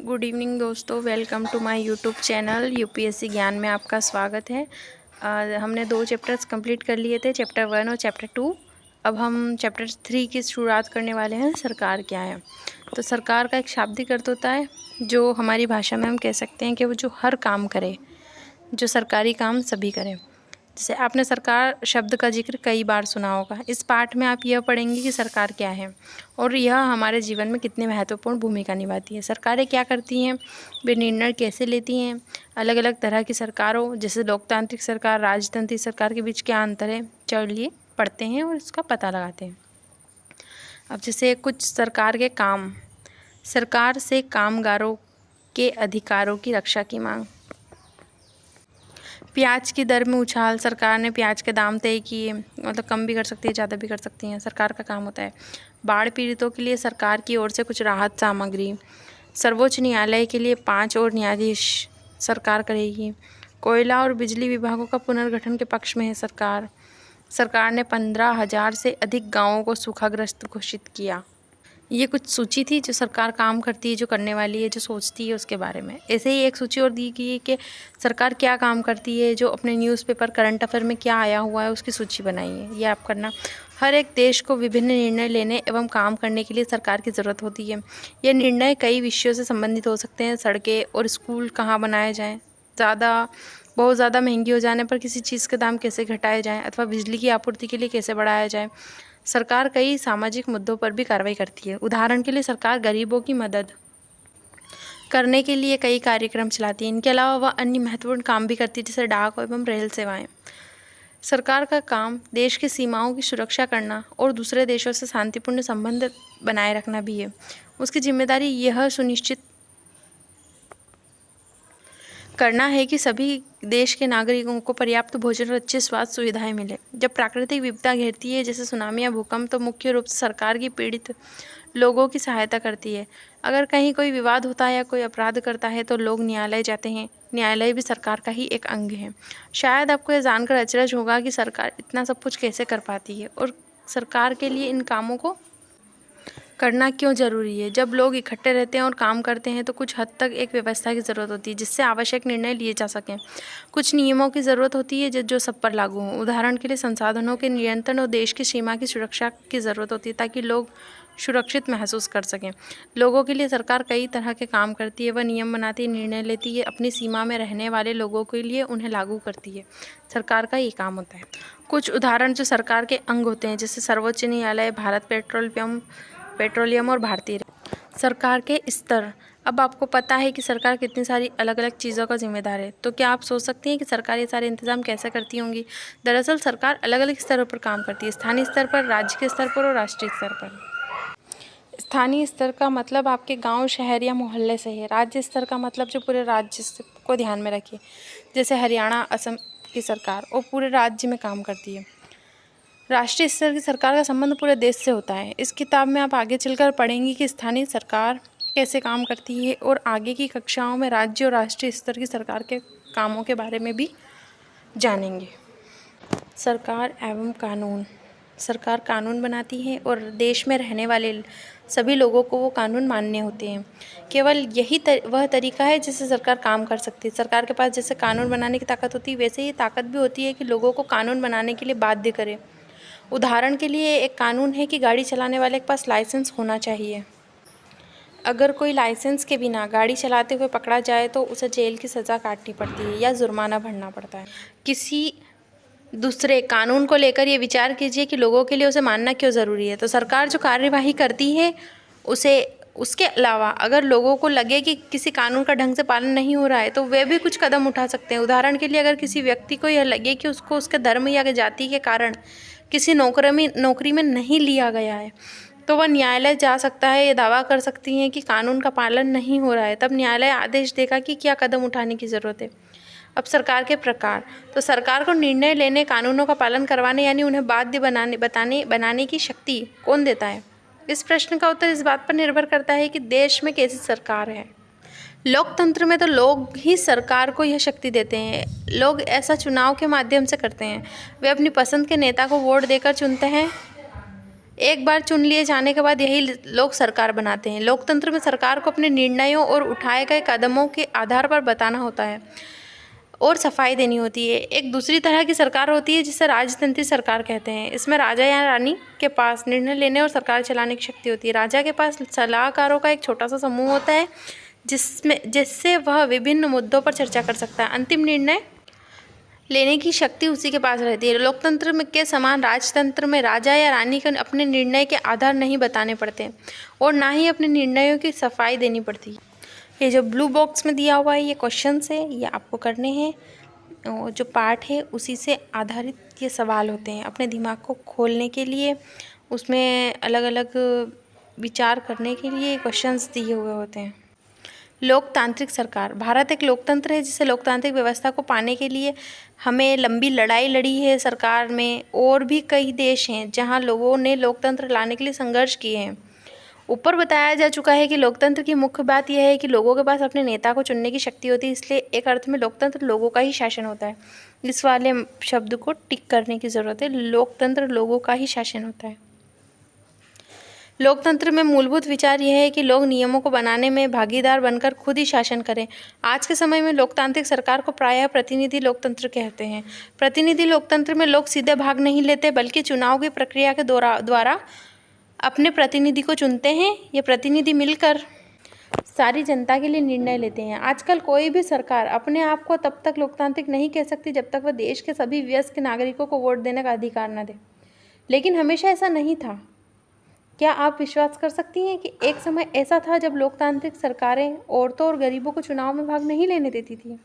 Good evening दोस्तों, welcome to my YouTube channel UPSC Gyan में आपका स्वागत है। हमने 2 चैप्टर्स कंप्लीट कर लिए थे, चैप्टर 1 और चैप्टर 2। अब हम चैप्टर 3 की शुरुआत करने वाले हैं। सरकार क्या है? तो सरकार का एक शाब्दिक अर्थ होता है जो हमारी भाषा में हम कह सकते हैं कि वो जो हर काम करे, जो सरकारी काम सभी करें। जैसे आपने सरकार शब्द का जिक्र कई बार सुना होगा। इस पाठ में आप यह पढ़ेंगे कि सरकार क्या है और यह हमारे जीवन में कितनी महत्वपूर्ण भूमिका निभाती है। सरकारें क्या करती हैं, वे निर्णय कैसे लेती हैं, अलग अलग तरह की सरकारों जैसे लोकतांत्रिक सरकार, राजतंत्रिक सरकार के बीच क्या अंतर है, चलिए पढ़ते हैं और इसका पता लगाते हैं। अब जैसे कुछ सरकार के काम। सरकार से कामगारों के अधिकारों की रक्षा की मांग। प्याज की दर में उछाल। सरकार ने प्याज के दाम तय किए, मतलब कम भी कर सकती है, ज़्यादा भी कर सकती हैं, सरकार का काम होता है। बाढ़ पीड़ितों के लिए सरकार की ओर से कुछ राहत सामग्री। सर्वोच्च न्यायालय के लिए 5 और न्यायाधीश सरकार करेगी। कोयला और बिजली विभागों का पुनर्गठन के पक्ष में है सरकार। सरकार ने 15,000 से अधिक गाँवों को सूखाग्रस्त घोषित किया। ये कुछ सूची थी जो सरकार काम करती है, जो करने वाली है, जो सोचती है उसके बारे में। ऐसे ही एक सूची और दी गई है कि सरकार क्या काम करती है, जो अपने न्यूज़पेपर करंट अफेयर में क्या आया हुआ है उसकी सूची बनाई है। ये आप करना। हर एक देश को विभिन्न निर्णय लेने एवं काम करने के लिए सरकार की ज़रूरत होती है। ये निर्णय कई विषयों से संबंधित हो सकते हैं। सड़कें और स्कूल कहाँ बनाए जाएँ, बहुत ज़्यादा महंगी हो जाने पर किसी चीज़ के दाम कैसे घटाए जाएँ, अथवा बिजली की आपूर्ति के लिए कैसे बढ़ाया जाए। सरकार कई सामाजिक मुद्दों पर भी कार्रवाई करती है। उदाहरण के लिए सरकार गरीबों की मदद करने के लिए कई कार्यक्रम चलाती है। इनके अलावा वह अन्य महत्वपूर्ण काम भी करती है, जैसे डाक एवं रेल सेवाएं। सरकार का काम देश की सीमाओं की सुरक्षा करना और दूसरे देशों से शांतिपूर्ण संबंध बनाए रखना भी है। उसकी जिम्मेदारी यह सुनिश्चित करना है कि सभी देश के नागरिकों को पर्याप्त भोजन और अच्छी स्वास्थ्य सुविधाएं मिले। जब प्राकृतिक विपदा घेरती है जैसे सुनामी या भूकंप, तो मुख्य रूप से सरकार की पीड़ित लोगों की सहायता करती है। अगर कहीं कोई विवाद होता है या कोई अपराध करता है तो लोग न्यायालय जाते हैं। न्यायालय भी सरकार का ही एक अंग है। शायद आपको यह जानकर अचरज होगा कि सरकार इतना सब कुछ कैसे कर पाती है और सरकार के लिए इन कामों को करना क्यों ज़रूरी है। जब लोग इकट्ठे रहते हैं और काम करते हैं तो कुछ हद तक एक व्यवस्था की ज़रूरत होती है जिससे आवश्यक निर्णय लिए जा सकें। कुछ नियमों की ज़रूरत होती है जो सब पर लागू हों। उदाहरण के लिए संसाधनों के नियंत्रण और देश की सीमा की सुरक्षा की ज़रूरत होती है ताकि लोग सुरक्षित महसूस कर सकें। लोगों के लिए सरकार कई तरह के काम करती है। वह नियम बनाती है, निर्णय लेती है, अपनी सीमा में रहने वाले लोगों के लिए उन्हें लागू करती है। सरकार का ये काम होता है। कुछ उदाहरण जो सरकार के अंग होते हैं, जैसे सर्वोच्च न्यायालय, भारत पेट्रोलियम और भारतीय सरकार के स्तर। अब आपको पता है कि सरकार कितनी सारी अलग अलग चीज़ों का जिम्मेदार है, तो क्या आप सोच सकते हैं कि सरकार ये सारे इंतजाम कैसे करती होंगी। दरअसल सरकार अलग अलग स्तरों पर काम करती है, स्थानीय स्तर पर, राज्य के स्तर पर और राष्ट्रीय स्तर पर। स्थानीय स्तर का मतलब आपके गांव, शहर या मोहल्ले से है। राज्य स्तर का मतलब जो पूरे राज्य को ध्यान में रखिए, जैसे हरियाणा, असम की सरकार, वो पूरे राज्य में काम करती है। राष्ट्रीय स्तर की सरकार का संबंध पूरे देश से होता है। इस किताब में आप आगे चलकर पढ़ेंगी कि स्थानीय सरकार कैसे काम करती है और आगे की कक्षाओं में राज्य और राष्ट्रीय स्तर की सरकार के कामों के बारे में भी जानेंगे। सरकार एवं कानून। सरकार कानून बनाती है और देश में रहने वाले सभी लोगों को वो कानून मानने होते हैं। केवल यही वह तरीका है जिससे सरकार काम कर सकती है। सरकार के पास जैसे कानून बनाने की ताकत होती है, वैसे ही ताकत भी होती है कि लोगों को कानून बनाने के लिए बाध्य करे। उदाहरण के लिए एक कानून है कि गाड़ी चलाने वाले के पास लाइसेंस होना चाहिए। अगर कोई लाइसेंस के बिना गाड़ी चलाते हुए पकड़ा जाए तो उसे जेल की सज़ा काटनी पड़ती है या जुर्माना भरना पड़ता है। किसी दूसरे कानून को लेकर ये विचार कीजिए कि लोगों के लिए उसे मानना क्यों ज़रूरी है। तो सरकार जो कार्यवाही करती है उसके अलावा अगर लोगों को लगे कि किसी कानून का ढंग से पालन नहीं हो रहा है तो वे भी कुछ कदम उठा सकते हैं। उदाहरण के लिए अगर किसी व्यक्ति को यह लगे कि उसको उसके धर्म या जाति के कारण किसी नौकरी में नहीं लिया गया है, तो वह न्यायालय जा सकता है। ये दावा कर सकती हैं कि कानून का पालन नहीं हो रहा है। तब न्यायालय आदेश देगा कि क्या कदम उठाने की ज़रूरत है। अब सरकार के प्रकार। तो सरकार को निर्णय लेने, कानूनों का पालन करवाने यानी उन्हें बाध्य बनाने की शक्ति कौन देता है। इस प्रश्न का उत्तर इस बात पर निर्भर करता है कि देश में कैसी सरकार है। लोकतंत्र में तो लोग ही सरकार को यह शक्ति देते हैं। लोग ऐसा चुनाव के माध्यम से करते हैं। वे अपनी पसंद के नेता को वोट देकर चुनते हैं। एक बार चुन लिए जाने के बाद यही लोग सरकार बनाते हैं। लोकतंत्र में सरकार को अपने निर्णयों और उठाए गए कदमों के आधार पर बताना होता है और सफाई देनी होती है। एक दूसरी तरह की सरकार होती है जिसे राजतंत्री सरकार कहते हैं। इसमें राजा या रानी के पास निर्णय लेने और सरकार चलाने की शक्ति होती है। राजा के पास सलाहकारों का एक छोटा सा समूह होता है जिससे वह विभिन्न मुद्दों पर चर्चा कर सकता है। अंतिम निर्णय लेने की शक्ति उसी के पास रहती है। लोकतंत्र में के समान राजतंत्र में राजा या रानी को अपने निर्णय के आधार नहीं बताने पड़ते और ना ही अपने निर्णयों की सफाई देनी पड़ती। ये जो ब्लू बॉक्स में दिया हुआ है ये क्वेश्चंस है, ये आपको करने हैं। जो पार्ट है उसी से आधारित ये सवाल होते हैं। अपने दिमाग को खोलने के लिए उसमें अलग अलग विचार करने के लिए क्वेश्चंस दिए हुए होते हैं। लोकतांत्रिक सरकार। भारत एक लोकतंत्र है जिसे लोकतांत्रिक व्यवस्था को पाने के लिए हमें लंबी लड़ाई लड़ी है सरकार में। और भी कई देश हैं जहां लोगों ने लोकतंत्र लाने के लिए संघर्ष किए हैं। ऊपर बताया जा चुका है कि लोकतंत्र की मुख्य बात यह है कि लोगों के पास अपने नेता को चुनने की शक्ति होती है, इसलिए एक अर्थ में लोकतंत्र लोगों का ही शासन होता है। इस वाले शब्द को टिक करने की ज़रूरत है। लोकतंत्र लोगों का ही शासन होता है। लोकतंत्र में मूलभूत विचार यह है कि लोग नियमों को बनाने में भागीदार बनकर खुद ही शासन करें। आज के समय में लोकतांत्रिक सरकार को प्रायः प्रतिनिधि लोकतंत्र कहते हैं। प्रतिनिधि लोकतंत्र में लोग सीधे भाग नहीं लेते बल्कि चुनाव की प्रक्रिया के द्वारा अपने प्रतिनिधि को चुनते हैं। ये प्रतिनिधि मिलकर सारी जनता के लिए निर्णय लेते हैं। आजकल कोई भी सरकार अपने आप को तब तक लोकतांत्रिक नहीं कह सकती जब तक वह देश के सभी वयस्क नागरिकों को वोट देने का अधिकार न दे। लेकिन हमेशा ऐसा नहीं था। क्या आप विश्वास कर सकती हैं कि एक समय ऐसा था जब लोकतांत्रिक सरकारें औरतों और गरीबों को चुनाव में भाग नहीं लेने देती थी।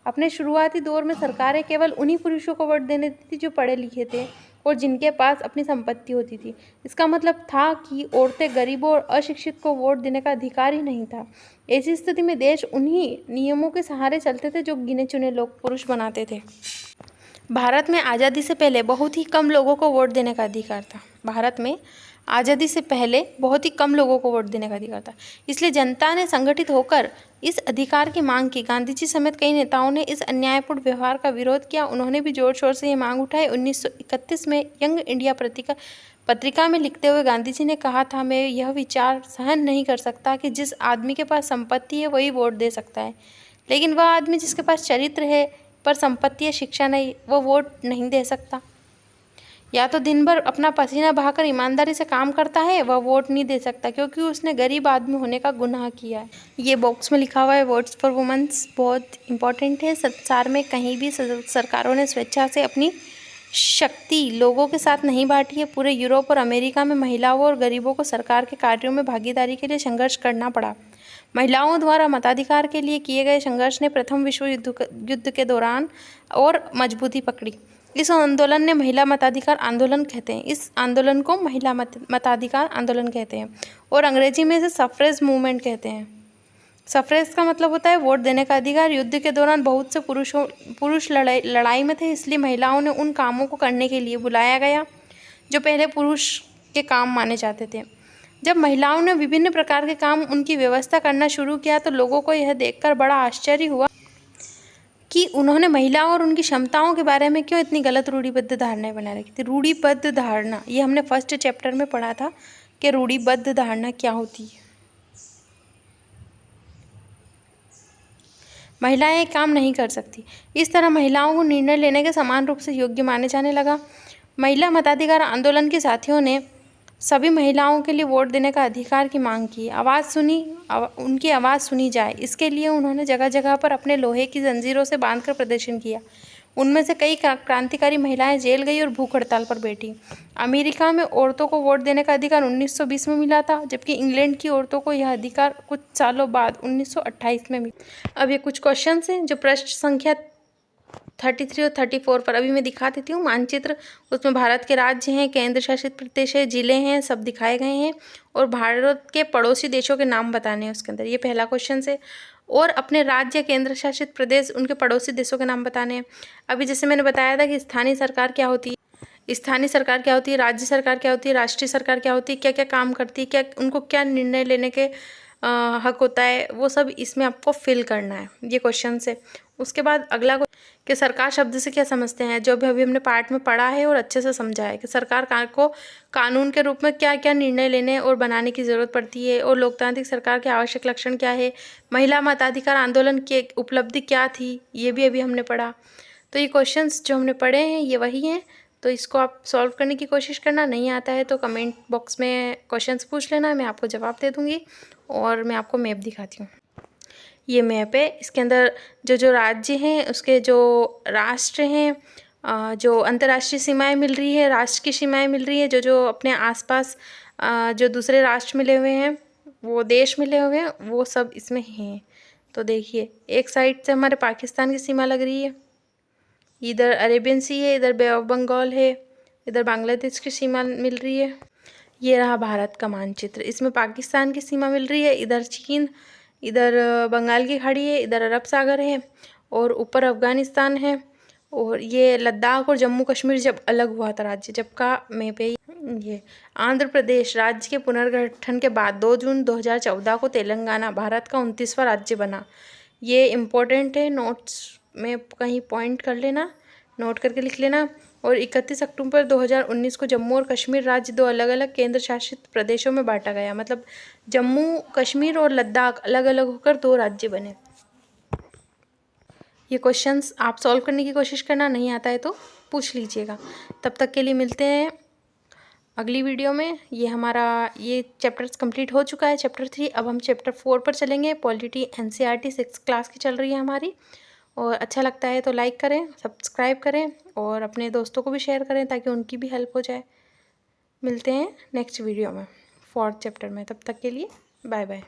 अपने शुरुआती दौर में सरकारें केवल उन्हीं पुरुषों को वोट देने देती थी जो पढ़े लिखे थे और जिनके पास अपनी संपत्ति होती थी। इसका मतलब था कि औरतें, गरीबों और अशिक्षित को वोट देने का अधिकार ही नहीं था। ऐसी स्थिति में देश उन्हीं नियमों के सहारे चलते थे जो गिने चुने लोग पुरुष बनाते थे। भारत में आज़ादी से पहले बहुत ही कम लोगों को वोट देने का अधिकार था। भारत में आज़ादी से पहले बहुत ही कम लोगों को वोट देने का अधिकार था। इसलिए जनता ने संगठित होकर इस अधिकार की मांग की। गांधी जी समेत कई नेताओं ने इस अन्यायपूर्ण व्यवहार का विरोध किया। उन्होंने भी जोर शोर से ये मांग उठाई। 1931 में यंग इंडिया पत्रिका में लिखते हुए गांधी जी ने कहा था, मैं यह विचार सहन नहीं कर सकता कि जिस आदमी के पास संपत्ति है वही वोट दे सकता है, लेकिन वह आदमी जिसके पास चरित्र है पर संपत्ति या शिक्षा नहीं, वह वोट नहीं दे सकता। या तो दिन भर अपना पसीना बहाकर ईमानदारी से काम करता है, वह वोट नहीं दे सकता क्योंकि उसने गरीब आदमी होने का गुनाह किया है। ये बॉक्स में लिखा हुआ है वोट्स फॉर वुमेन्स, बहुत इंपॉर्टेंट है। संसार में कहीं भी सरकारों ने स्वेच्छा से अपनी शक्ति लोगों के साथ नहीं बांटी है। पूरे यूरोप और अमेरिका में महिलाओं और गरीबों को सरकार के कार्यों में भागीदारी के लिए संघर्ष करना पड़ा। महिलाओं द्वारा मताधिकार के लिए किए गए संघर्ष ने प्रथम विश्व युद्ध के दौरान और मजबूती पकड़ी। इस आंदोलन ने महिला मताधिकार आंदोलन कहते हैं। इस आंदोलन को महिला मताधिकार आंदोलन कहते हैं और अंग्रेजी में इसे सफ्रेज मूवमेंट कहते हैं। सफ्रेज का मतलब होता है वोट देने का अधिकार। युद्ध के दौरान बहुत से पुरुष लड़ाई में थे, इसलिए महिलाओं ने उन कामों को करने के लिए बुलाया गया जो पहले पुरुष के काम माने जाते थे। जब महिलाओं ने विभिन्न प्रकार के काम उनकी व्यवस्था करना शुरू किया तो लोगों को यह देखकर बड़ा आश्चर्य हुआ कि उन्होंने महिलाओं और उनकी क्षमताओं के बारे में क्यों इतनी गलत रूढ़िबद्ध धारणाएं बना रखी थी। रूढ़िबद्ध धारणा, ये हमने फर्स्ट चैप्टर में पढ़ा था कि रूढ़िबद्ध धारणा क्या होती है। महिलाएं काम नहीं कर सकती, इस तरह महिलाओं को निर्णय लेने के समान रूप से योग्य माने जाने लगा। महिला मताधिकार आंदोलन के साथियों ने सभी महिलाओं के लिए वोट देने का अधिकार की मांग की। उनकी आवाज़ सुनी जाए, इसके लिए उन्होंने जगह जगह पर अपने लोहे की जंजीरों से बांधकर प्रदर्शन किया। उनमें से कई क्रांतिकारी महिलाएं जेल गई और भूख हड़ताल पर बैठी। अमेरिका में औरतों को वोट देने का अधिकार 1920 में मिला था, जबकि इंग्लैंड की औरतों को यह अधिकार कुछ सालों बाद 1928 में मिला। अब ये कुछ क्वेश्चन हैं जो पृष्ठ संख्या 33 और 34 पर अभी मैं दिखा देती हूँ। मानचित्र, उसमें भारत के राज्य हैं, केंद्र शासित प्रदेश है, जिले हैं, सब दिखाए गए हैं और भारत के पड़ोसी देशों के नाम बताने हैं उसके अंदर। ये पहला क्वेश्चन है। और अपने राज्य, केंद्र शासित प्रदेश, उनके पड़ोसी देशों के नाम बताने हैं। अभी जैसे मैंने बताया था कि स्थानीय सरकार क्या होती है, स्थानीय सरकार क्या होती है, राज्य सरकार क्या होती है, राष्ट्रीय सरकार क्या होती है, क्या क्या काम करती है, क्या उनको क्या निर्णय लेने के हक होता है, वो सब इसमें आपको फिल करना है। ये क्वेश्चन है। उसके बाद अगला कि सरकार शब्द से क्या समझते हैं, जो भी अभी हमने पार्ट में पढ़ा है और अच्छे से समझा है कि सरकार को कानून के रूप में क्या क्या निर्णय लेने और बनाने की ज़रूरत पड़ती है, और लोकतांत्रिक सरकार के आवश्यक लक्षण क्या है, महिला मताधिकार आंदोलन की उपलब्धि क्या थी, ये भी अभी हमने पढ़ा। तो ये क्वेश्चंस जो हमने पढ़े हैं ये वही हैं, तो इसको आप सॉल्व करने की कोशिश करना। नहीं आता है तो कमेंट बॉक्स में क्वेश्चंस पूछ लेना, मैं आपको जवाब दे दूँगी। और मैं आपको मैप दिखाती हूँ, ये मैप है, इसके अंदर जो जो राज्य हैं उसके जो राष्ट्र हैं, जो अंतर्राष्ट्रीय सीमाएं मिल रही है, राष्ट्र की सीमाएं मिल रही है, जो जो अपने आसपास जो दूसरे राष्ट्र मिले हुए हैं, वो देश मिले हुए हैं, वो सब इसमें हैं। तो देखिए एक साइड से हमारे पाकिस्तान की सीमा लग रही है, इधर अरेबियन सी है, इधर बे ऑफ बंगाल है, इधर बांग्लादेश की सीमा मिल रही है। ये रहा भारत का मानचित्र, इसमें पाकिस्तान की सीमा मिल रही है, इधर चीन, इधर बंगाल की खाड़ी है, इधर अरब सागर है, और ऊपर अफ़गानिस्तान है। और ये लद्दाख और जम्मू कश्मीर जब अलग हुआ था राज्य, जब का मैप है ये। आंध्र प्रदेश राज्य के पुनर्गठन के बाद 2 जून 2014 को तेलंगाना भारत का 29वां राज्य बना। ये इम्पोर्टेंट है, नोट्स में कहीं पॉइंट कर लेना, नोट करके लिख लेना। और 31 अक्टूबर 2019 को जम्मू और कश्मीर राज्य 2 अलग अलग केंद्र शासित प्रदेशों में बांटा गया, मतलब जम्मू कश्मीर और लद्दाख अलग अलग होकर 2 राज्य बने। ये क्वेश्चंस आप सॉल्व करने की कोशिश करना, नहीं आता है तो पूछ लीजिएगा। तब तक के लिए मिलते हैं अगली वीडियो में। ये हमारा ये चैप्टर्स कंप्लीट हो चुका है, चैप्टर 3। अब हम चैप्टर 4 पर चलेंगे। पॉलिटी NCERT 6th क्लास की चल रही है हमारी। और अच्छा लगता है तो लाइक करें, सब्सक्राइब करें और अपने दोस्तों को भी शेयर करें ताकि उनकी भी हेल्प हो जाए। मिलते हैं नेक्स्ट वीडियो में 4th चैप्टर में, तब तक के लिए बाय बाय।